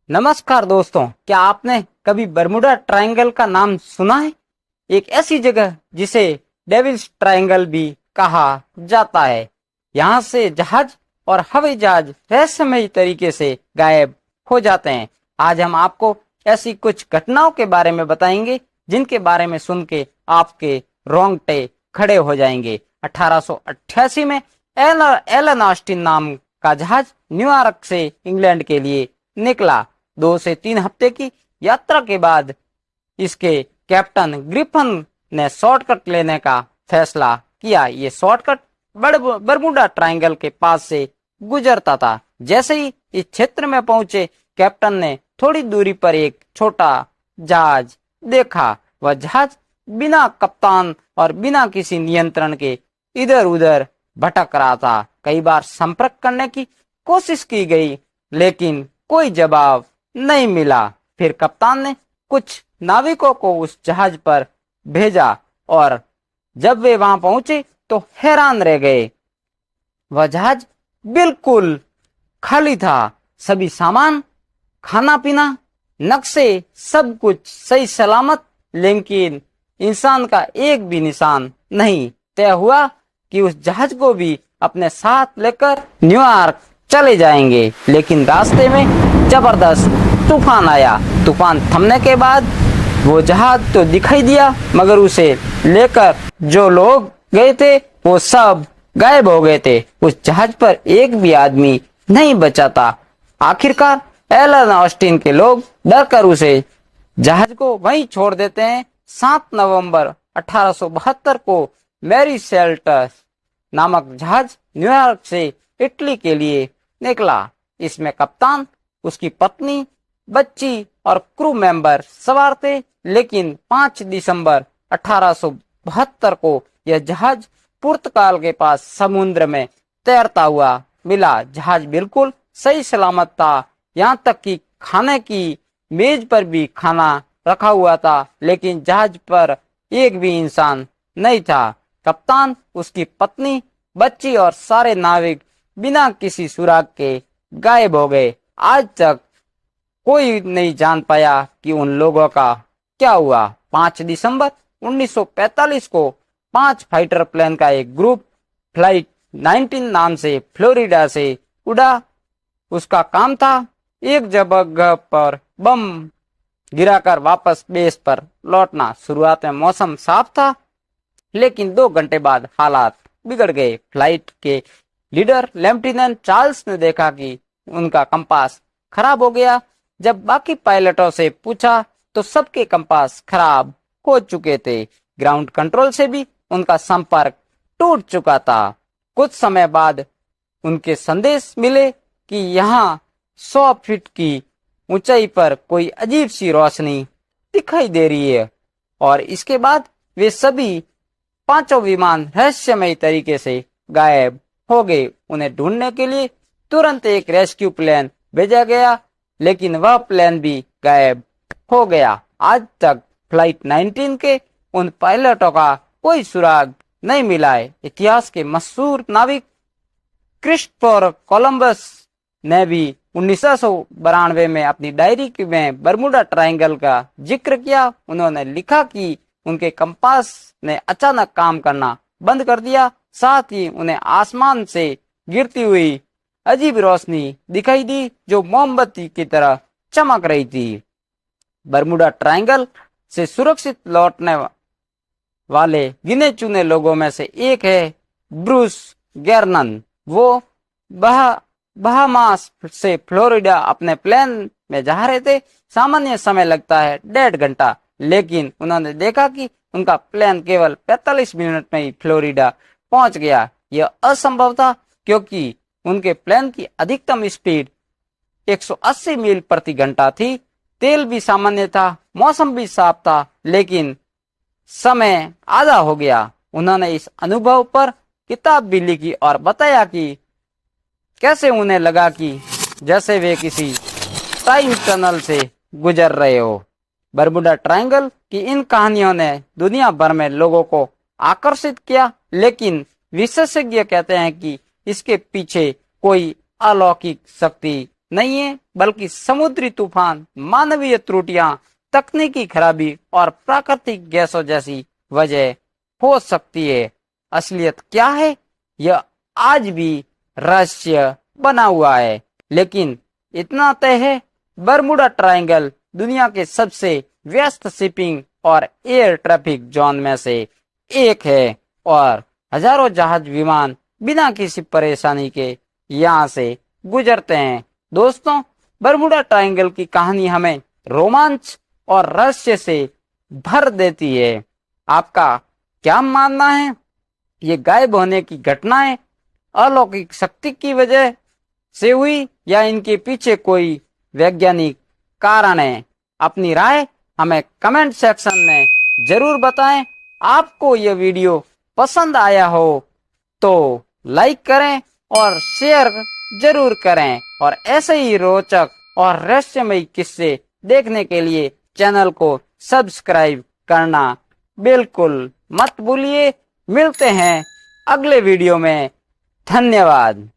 नमस्कार दोस्तों, क्या आपने कभी बरमुडा ट्रायंगल का नाम सुना है? एक ऐसी जगह जिसे डेविल्स ट्रायंगल भी कहा जाता है। यहाँ से जहाज और हवाई जहाज रहस्यमयी तरीके से गायब हो जाते हैं। आज हम आपको ऐसी कुछ घटनाओं के बारे में बताएंगे जिनके बारे में सुन के आपके रोंगटे खड़े हो जाएंगे। 1888 में एलन ऑस्टिन नाम का जहाज न्यूयॉर्क से इंग्लैंड के लिए निकला। 2 से 3 हफ्ते की यात्रा के बाद इसके कैप्टन ग्रिफिन ने शॉर्टकट लेने का फैसला किया। ये शॉर्टकट बरमुडा ट्रायंगल के पास से गुजरता था। जैसे ही इस क्षेत्र में पहुंचे, कैप्टन ने थोड़ी दूरी पर एक छोटा जहाज देखा। वह जहाज बिना कप्तान और बिना किसी नियंत्रण के इधर उधर भटक रहा था। कई बार संपर्क करने की कोशिश की गई, लेकिन कोई जवाब नहीं मिला। फिर कप्तान ने कुछ नाविकों को उस जहाज पर भेजा और जब वे वहां पहुंचे तो हैरान रह गए। वह जहाज बिल्कुल खाली था। सभी सामान, खाना पीना, नक्शे, सब कुछ सही सलामत, लेकिन इंसान का एक भी निशान नहीं। तय हुआ कि उस जहाज को भी अपने साथ लेकर न्यूयॉर्क चले जाएंगे, लेकिन रास्ते में जबरदस्त तूफान आया। तूफान थमने के बाद वो जहाज तो दिखाई दिया, मगर उसे लेकर जो लोग गए थे वो सब गायब हो गए थे। उस जहाज पर एक भी आदमी नहीं बचा था। आखिरकार एलन ऑस्टिन के लोग डरकर उसे जहाज को वहीं छोड़ देते हैं। 7 नवंबर 1872 को मैरी सेल्टस नामक जहाज न्यूयॉर्क से इटली के लिए निकला। इसमें कप्तान, उसकी पत्नी, बच्ची और क्रू मेंबर सवार थे। लेकिन 5 दिसंबर 1872 को यह जहाज पुर्तगाल के पास समुद्र में तैरता हुआ मिला। जहाज बिल्कुल सही सलामत था, यहाँ तक कि खाने की मेज पर भी खाना रखा हुआ था, लेकिन जहाज पर एक भी इंसान नहीं था। कप्तान, उसकी पत्नी, बच्ची और सारे नाविक बिना किसी सुराग के गायब हो गए। आज तक कोई नहीं जान पाया कि उन लोगों का क्या हुआ। 5 दिसंबर 1945 को 5 फाइटर प्लेन का एक ग्रुप फ्लाइट 19 नाम से फ्लोरिडा से उड़ा। उसका काम था एक जगह पर बम गिराकर वापस बेस पर लौटना। शुरुआत में मौसम साफ था, लेकिन 2 घंटे बाद हालात बिगड़ गए। फ्लाइट के लीडर लेफ्टिनेंट चार्ल्स ने देखा कि उनका कंपास खराब हो गया। जब बाकी पायलटों से पूछा तो सबके कंपास खराब हो चुके थे। ग्राउंड कंट्रोल से भी उनका संपर्क टूट चुका था। कुछ समय बाद उनके संदेश मिले कि यहाँ 100 फीट की ऊंचाई पर कोई अजीब सी रोशनी दिखाई दे रही है। और इसके बाद वे सभी 5 विमान रहस्यमयी तरीके से गायब हो गए। उन्हें ढूंढने के लिए तुरंत एक रेस्क्यू प्लेन भेजा गया, लेकिन वह प्लेन भी गायब हो गया। आज तक फ्लाइट 19 के उन पायलटों का कोई सुराग नहीं मिला है। इतिहास के मशहूर नाविक क्रिस्टोफर कोलंबस ने भी 1992 में अपनी डायरी में बरमुडा ट्रायंगल का जिक्र किया। उन्होंने लिखा कि उनके कंपास ने अचानक काम करना बंद कर दिया। साथ ही उन्हें आसमान से गिरती हुई अजीब रोशनी दिखाई दी जो मोमबत्ती की तरह चमक रही थी। बरमुडा ट्रायंगल से सुरक्षित लौटने वाले गिने चुने लोगों में से एक है ब्रूस गैर्नन। वो बहामास से फ्लोरिडा अपने प्लेन में जा रहे थे। सामान्य समय लगता है 1.5 घंटा, लेकिन उन्होंने देखा कि उनका प्लेन केवल 45 मिनट में ही फ्लोरिडा पहुंच गया। यह असंभव था क्योंकि उनके प्लेन की अधिकतम स्पीड 180 मील प्रति घंटा थी। तेल भी सामान्य था, मौसम भी साफ था, लेकिन समय आधा हो गया। उन्होंने इस अनुभव पर किताब भी लिखी और बताया कि कैसे उन्हें लगा कि जैसे वे किसी टाइम टनल से गुजर रहे हो। बरमुडा ट्रायंगल की इन कहानियों ने दुनिया भर में लोगों को आकर्षित किया, लेकिन विशेषज्ञ कहते हैं कि इसके पीछे कोई अलौकिक शक्ति नहीं है, बल्कि समुद्री तूफान, मानवीय त्रुटियां, तकनीकी खराबी और प्राकृतिक गैसों जैसी वजह हो सकती है। असलियत क्या है, यह आज भी रहस्य बना हुआ है। लेकिन इतना तय है, बरमुडा ट्रायंगल दुनिया के सबसे व्यस्त शिपिंग और एयर ट्रैफिक जोन में से एक है और हजारों जहाज विमान बिना किसी परेशानी के यहाँ से गुजरते हैं। दोस्तों, बरमुडा ट्रायंगल की कहानी हमें रोमांच और रहस्य से भर देती है। आपका क्या मानना है? ये गायब होने की घटनाएं अलौकिक शक्ति की वजह से हुई या इनके पीछे कोई वैज्ञानिक कारण है? अपनी राय हमें कमेंट सेक्शन में जरूर बताएं। आपको यह वीडियो पसंद आया हो तो लाइक करें और शेयर जरूर करें और ऐसे ही रोचक और रहस्यमयी किस्से देखने के लिए चैनल को सब्सक्राइब करना बिल्कुल मत भूलिए। मिलते हैं अगले वीडियो में। धन्यवाद।